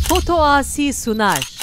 Foto Asi sunar.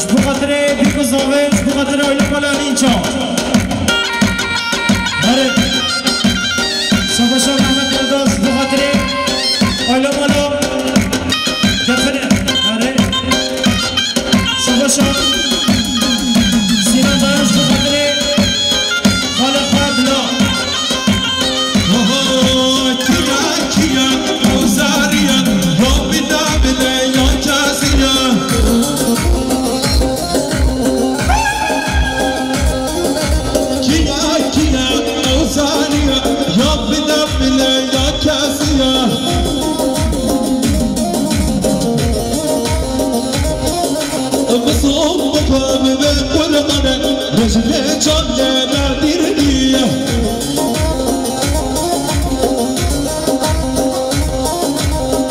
Je pourrais bien que vous en je pourrais bien aller à l'incha. کلا مالا کفنه آره شباشا سینا دارش به خاطر حال قبلا کیا اوزاریا یا بدابله یا کاسیا کیا اوزاریا یا بدابله یا کاسیا بصوم بقام بقربانه رجل جنة نادرني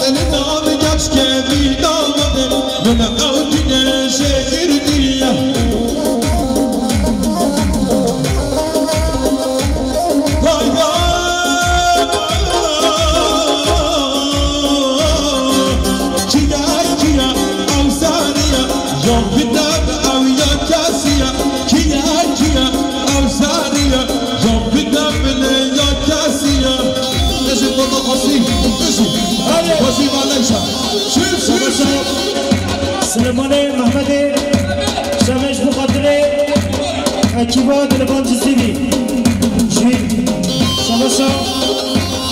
النام جبش كبي دامه من عودنا شكرني سلمان محمد شمش بخاطر اکیبا دلبان جزیبی جوید شماشا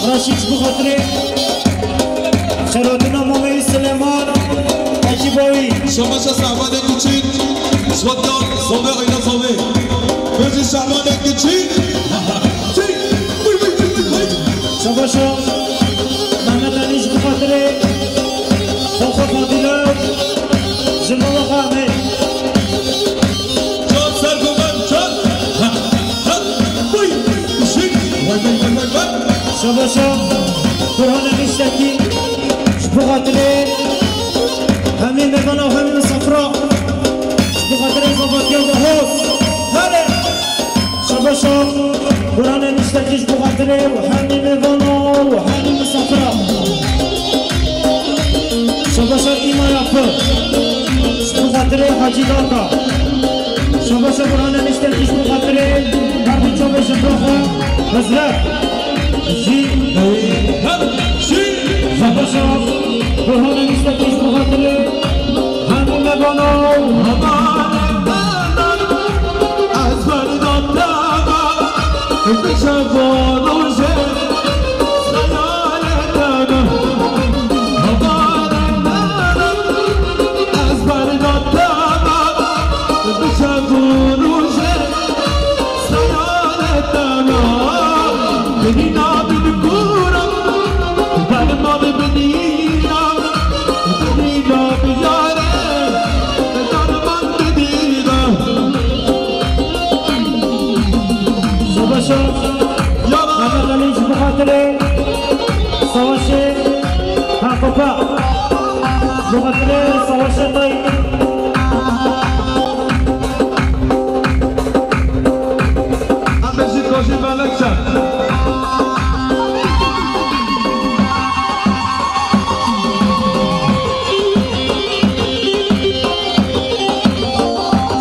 راشیچ بخاطر خیراتنا مامی سلمان اکیبایی شماشا سعبان کچین سودان صوبه اینا صوبه بجی سعبان کچین شماشا محمد علیش بخاطر خوخ فاضله جلو وخامه جان سرگو من جان بوی شک وای شباشا برهان مشتکی بخاطر همین مبانا و همین صفرا بخاطر اضافاتی و بحوث هره شباشا برهان مشتکیش بخاطر همین مبانا و همین صفرا شباشا ایما یافر بخاطر حاجی داکا شباشا برهان مشتکیش بخاطر هرمی چوبش بخوا بزرگ جی شباشا برهان مشتکیش بخاطر همین مبانا از بردان داما بشوان و جن سیانتانا از بردان داما بشوان و جن سیانتانا بنینا بنکورم برما ببینیم بنینا بیاره درمان بدیدم شباشا محمد علیش بخاطر سواش حقوقا بخاطر سواش طای همه کوشی بلکشن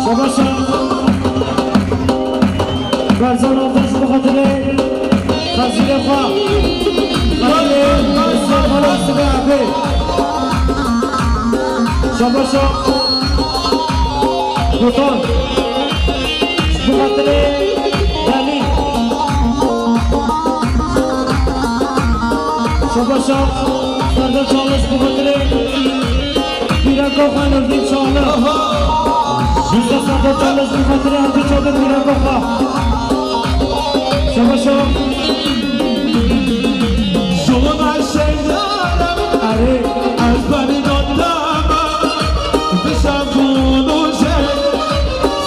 شباشا برزان آفش بخاطر خزیل خواه خزیل استقبال سبه عبه شباشا بطان بخاطر دلی شباشا سردار چالش بخاطر پیرکا خانردین چاله جیزا سردار چالش بخاطر هرکی چاده پیرکا خواه شباشا شما شیدارم اره از بردان داما بشوان و جن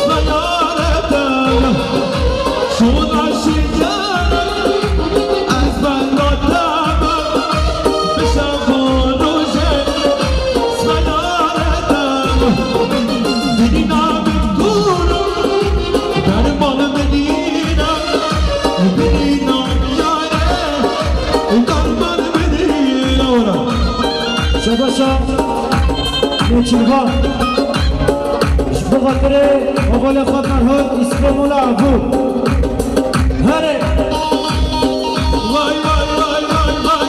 سیانتانا شما شیدارم از بردان داما بشوان و جن سیانتانا بنینا بکورم درمان بدینم بنینا بیاره درمان بدینم شباشا نیچیلها بخاطر اقال خواب مرحوم اسلام الله عبو هره وای وای وای وای وای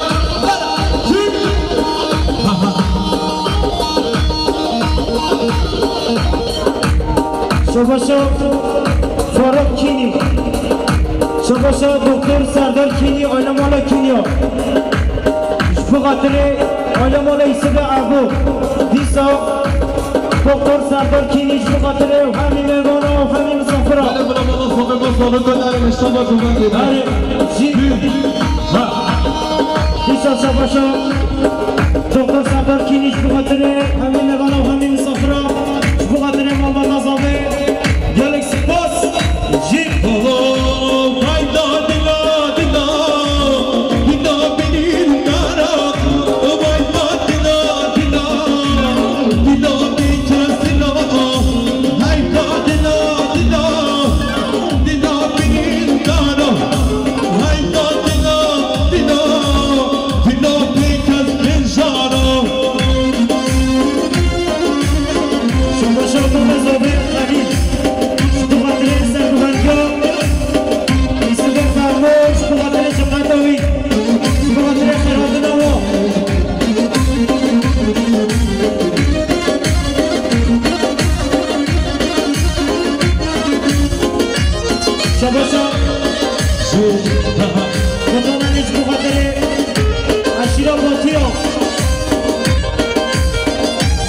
شباشا فاروق کینی شباشا دکتر سردار کینی آیلا مالا کینیا بخاطر آیلا مالا ایسد ابو دیسا دکتر سردار کینی بخاطر همین مهمانا و همین مسافرا بله بله بله صبح با صبح کناریم اشتباه کنم بله دیسا شباشا دکتر سردار کینی بخاطر همین مهمانا و همین مسافرا بخاطر محمد نظامی گلکسی باس جیب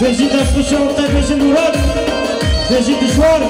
بجی دست بشه افتاد بشه مراد بجی دشوار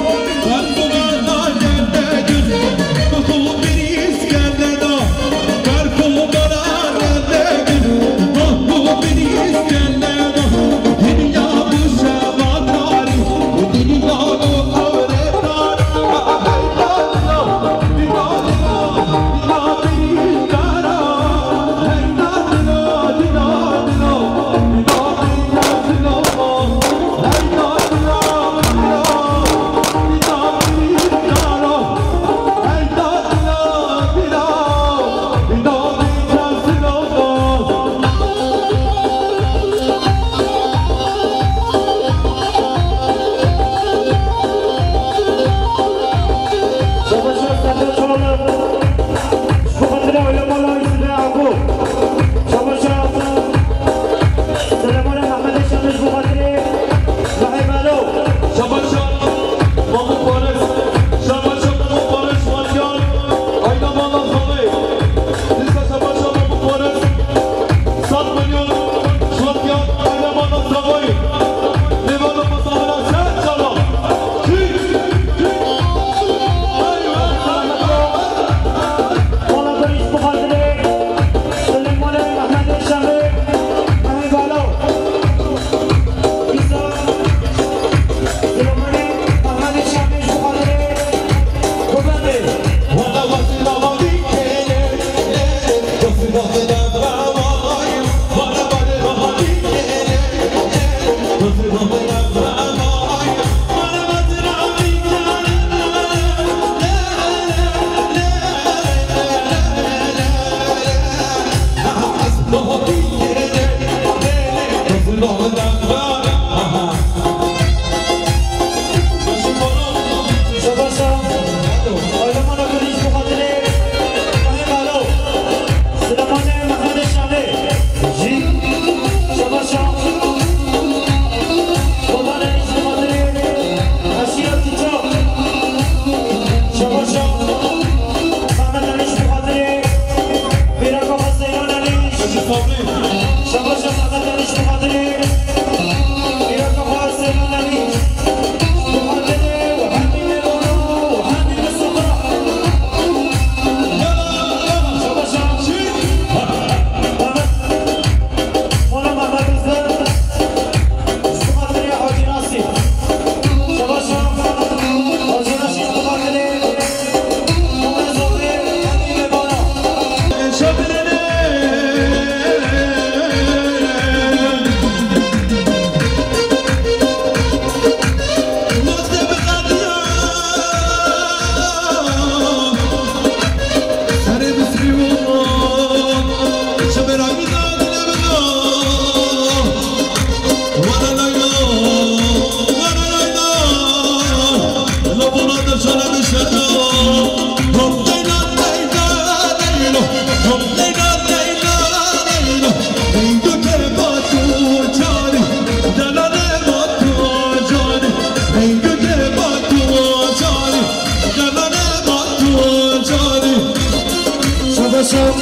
شباشو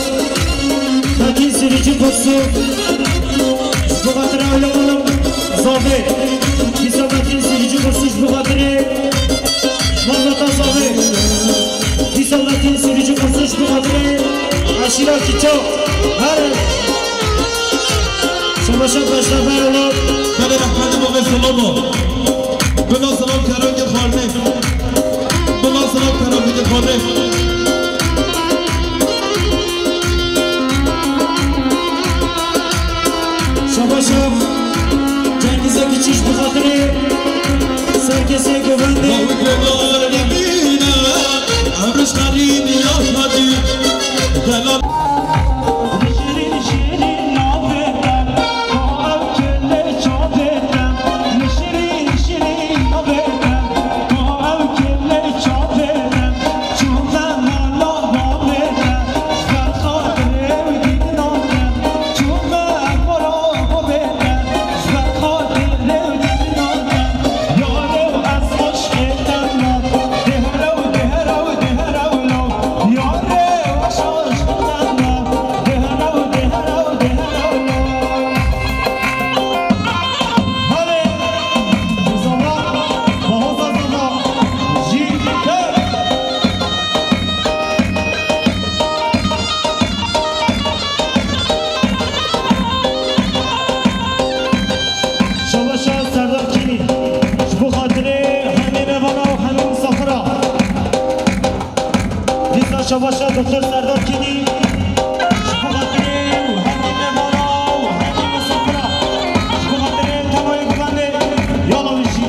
تاکین سریجی بسو بخاطر اولمونم زاوه بیسا تاکین سریجی بسوش بخاطر مالباتا زاوه بیسا تاکین سریجی بسوش بخاطر عشیرا کیچو هر شباشو باشتا برولو بله رحمت موقع سلامو بلا سلام کرام که خارنه بلا سلام کرام که خارنه شباشو جنگیزه کچیش بخاطره سرکسی گوونده باوی گوار نبینه عمرش قریبی آمدی دلال شباشا دکتر سردار کینی شبخاطره و همین مانا و همین سفرا شبخاطره تمای گوانده یالا ویشی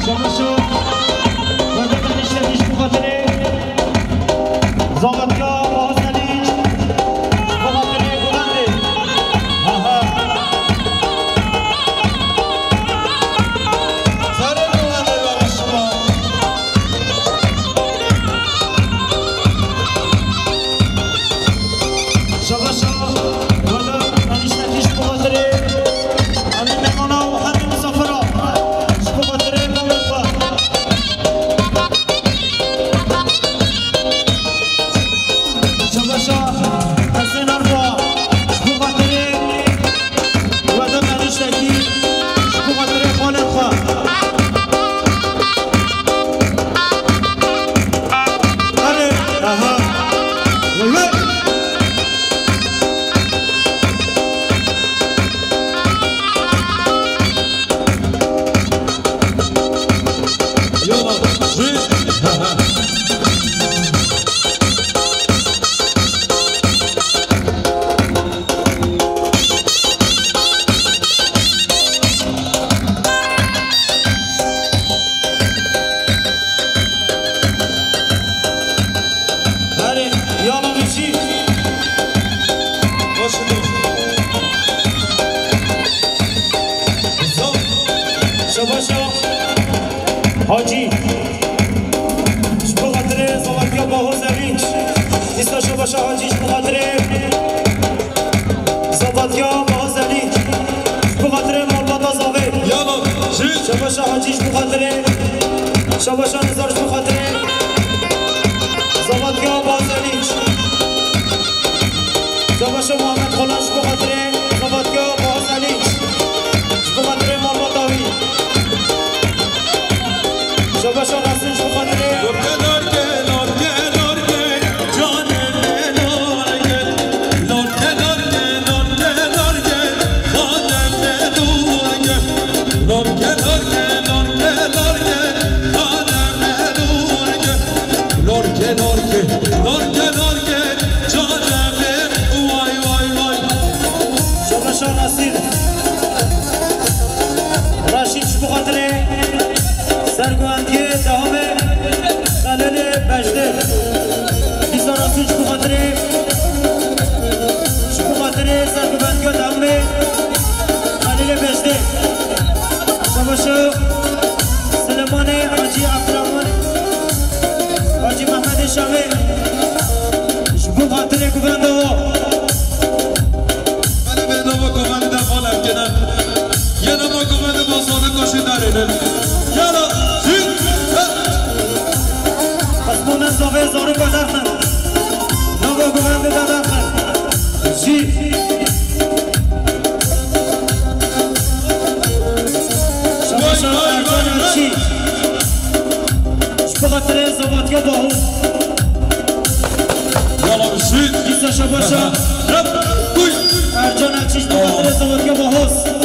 شباشا وقتی کنشتنیش بخاطره زاغتیا بازنیج بخاطره گوانده سر گوانده برای شما شباشا والا کنشتنیش بخاطره همین مهمانا و همین مسافرا بخاطره مولفا شباشا حسین اروا بخاطره وعده کنشتگی بخاطره خانه خواه آره آها وی یالا جوی یالا ویشی شباشا حاجی بخاطره زاوتیا با حسینیش نیستا شباشا حاجیش بخاطره زاوتیا با حسینیش بخاطره مالباتا زاوه یالا جوی شباشا حاجیش بخاطره شباشا نزارش بخاطره زاوتیا با حسینیش شباشا محمد خلاش بخاطره زاوتیا با حسینیش بخاطره مالباتاوی شباشا رسولش بخاطره شباشا نصیر راشیدش بخاطره سرگوندی دهم خلال بجده بیسا رسولش بخاطره بخاطره سرگوندی دهم خلال بجده شباشا سلمان حاجی عبدالرحمن حاجی محمد شامل بخاطر زبادگاه باهوس یالا بشید ایسا شباشا ارجان اچیش بخاطر زبادگاه باهوس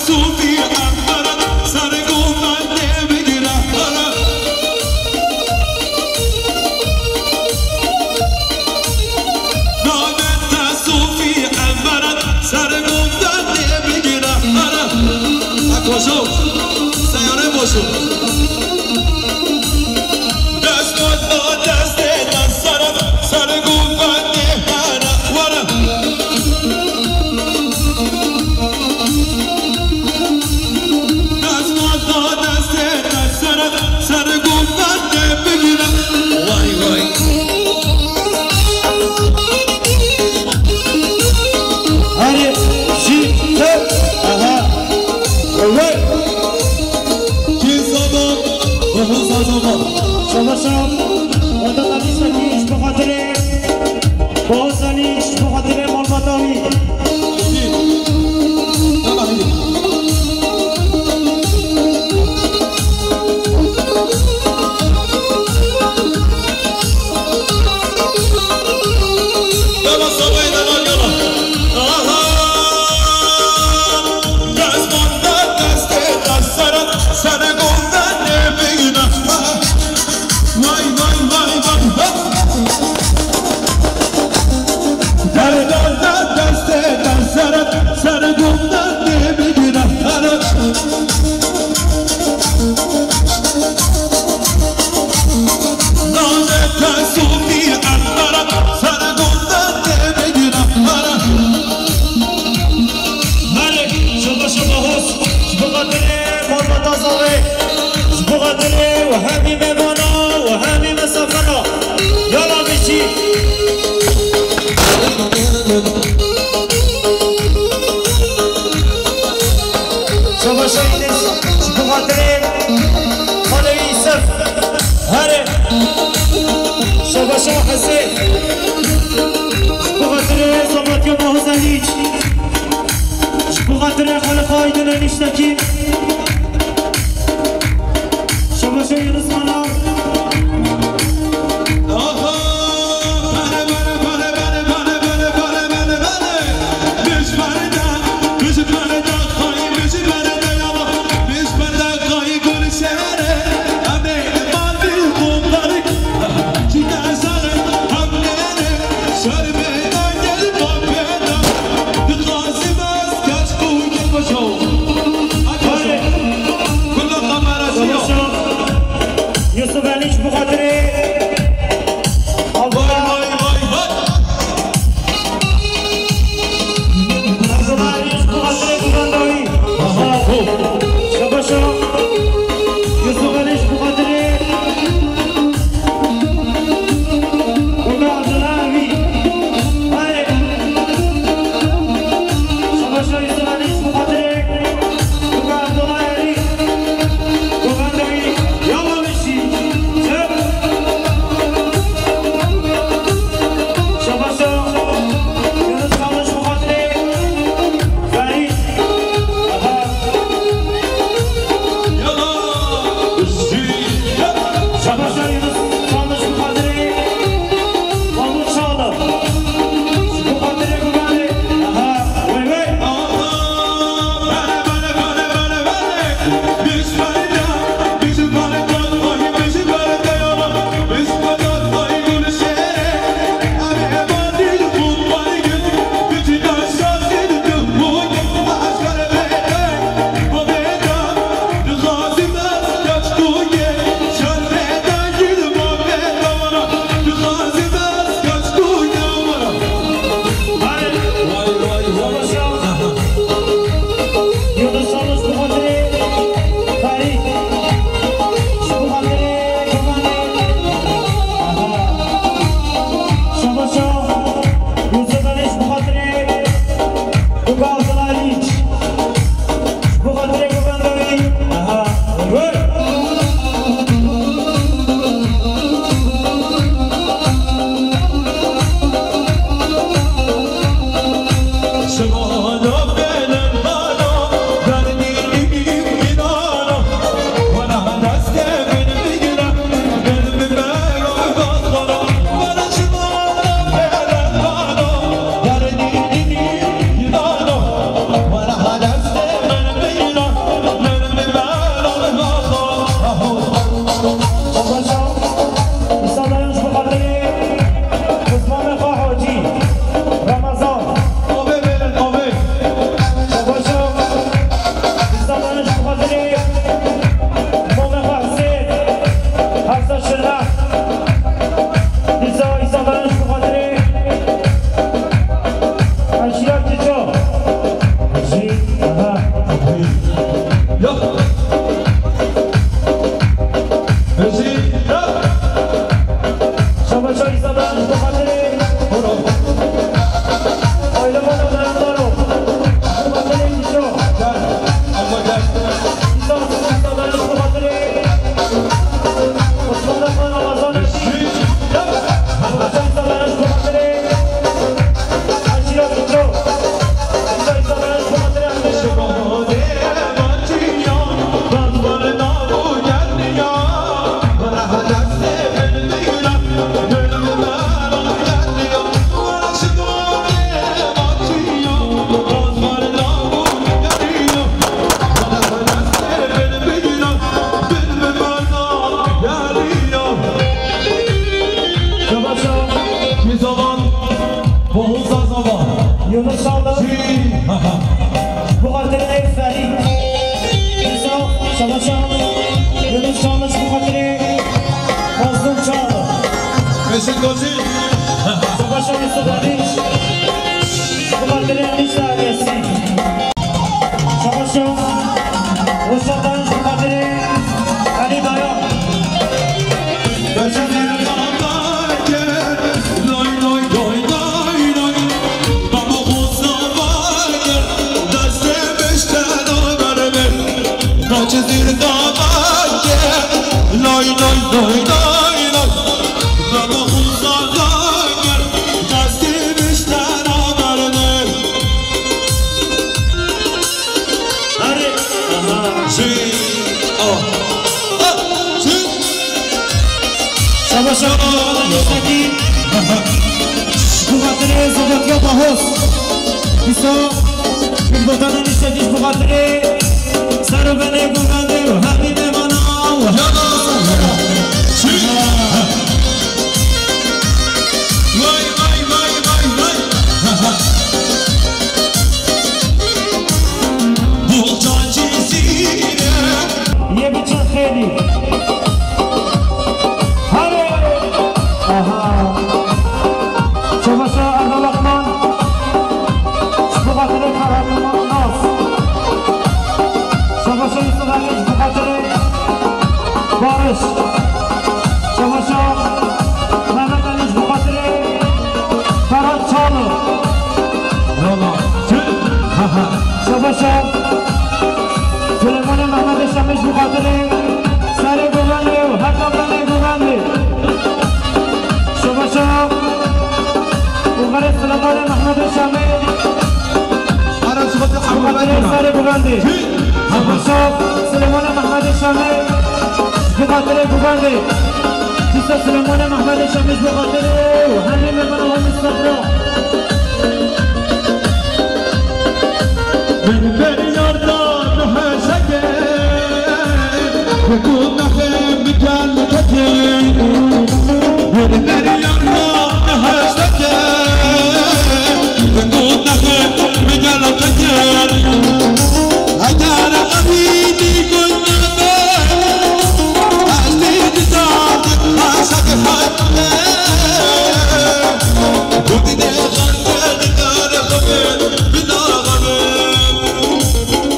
صوفی انبرد سر گوبنده بگیره نامت صوفی انبرد سر گوبنده بگیره اکوشو سیاره باشو دست باز دست دست سر گوبنده وره سر گوبنده بگیرم وای وای هره شیطه اها وای کی زمان بهو زمان شما شما ودا قدیس بکیش بخاطر بازنیش بخاطر مالماتاوی بخاطر خالق آیدن نشتکی شما شاید اسمانا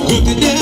Good day,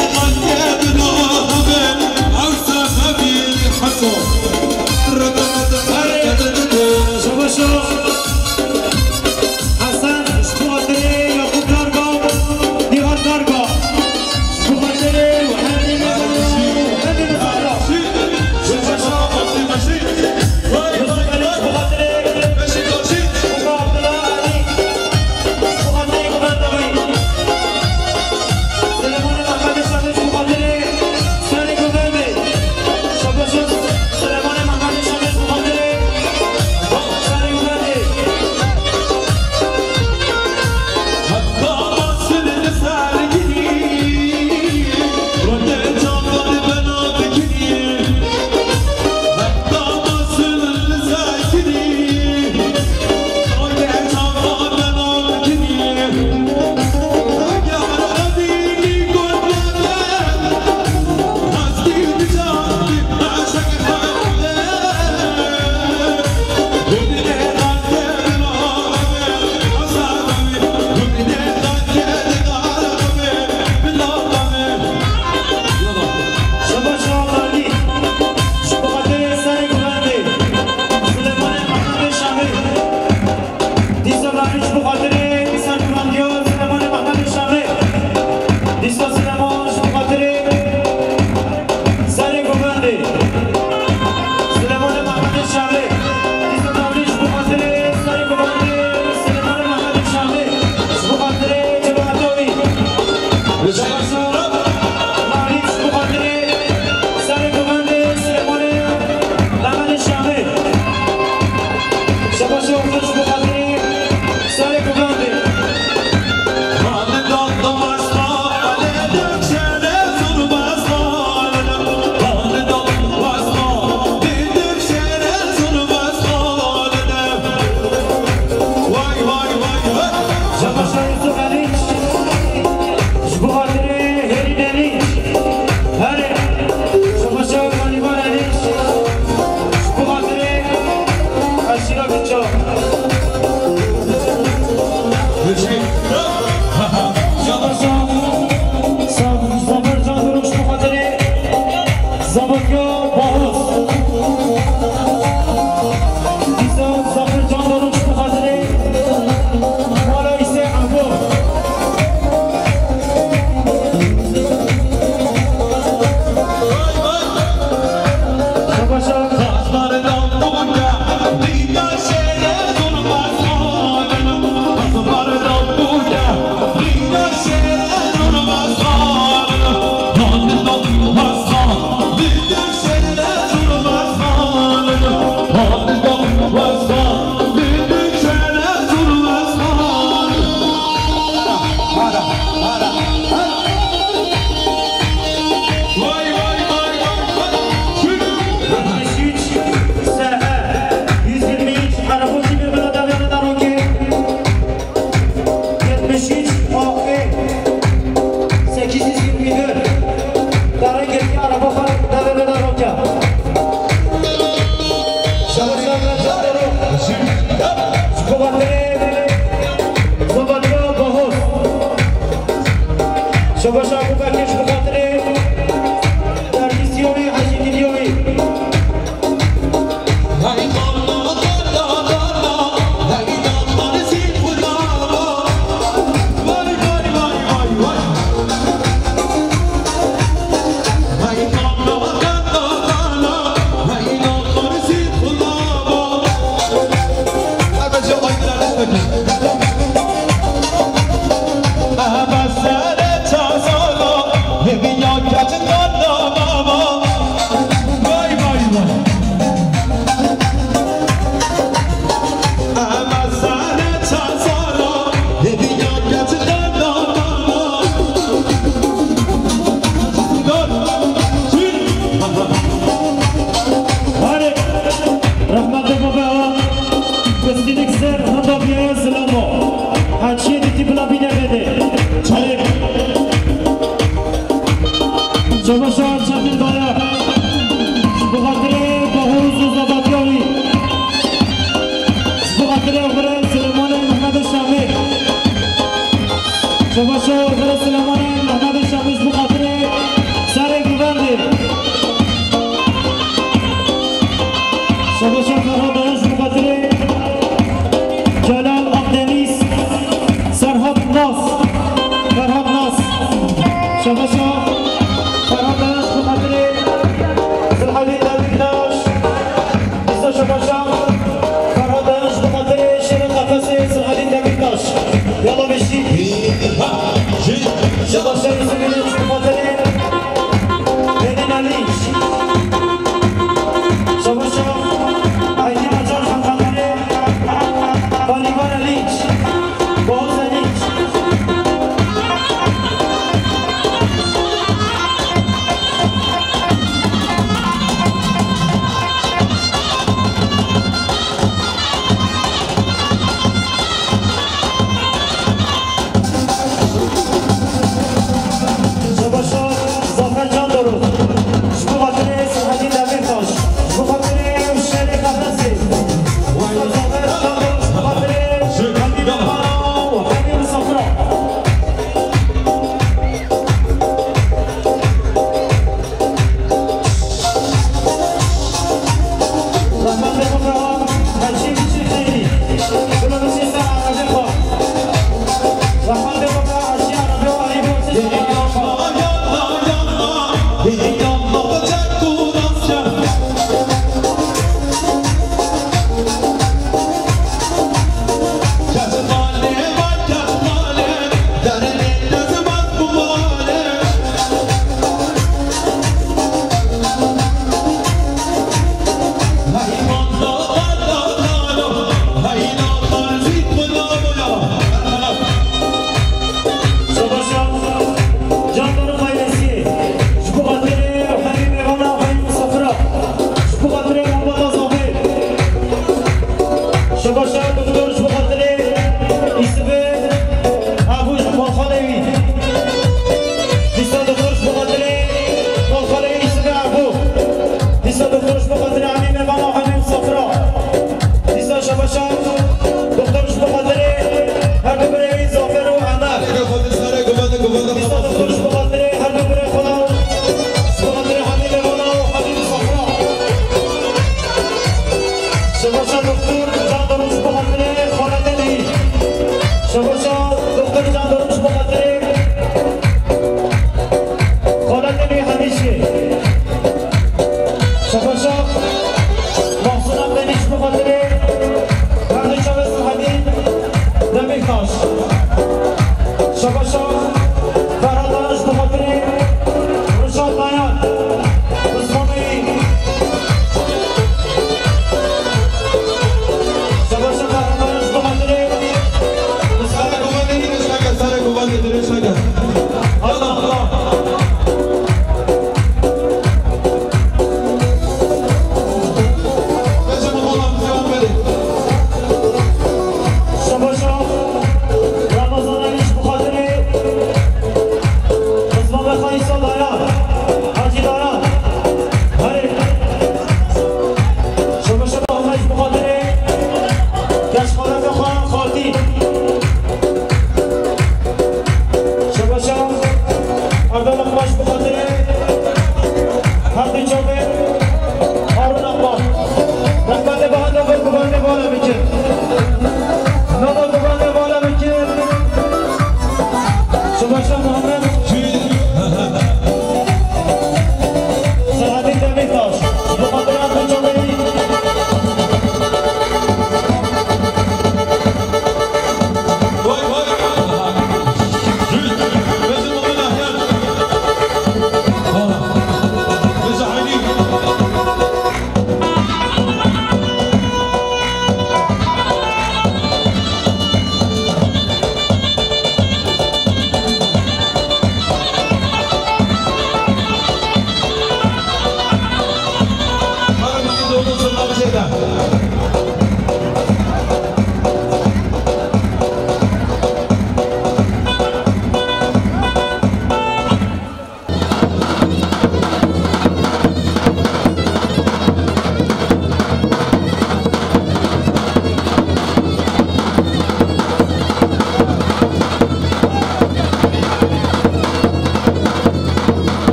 شما شاید چپین دایا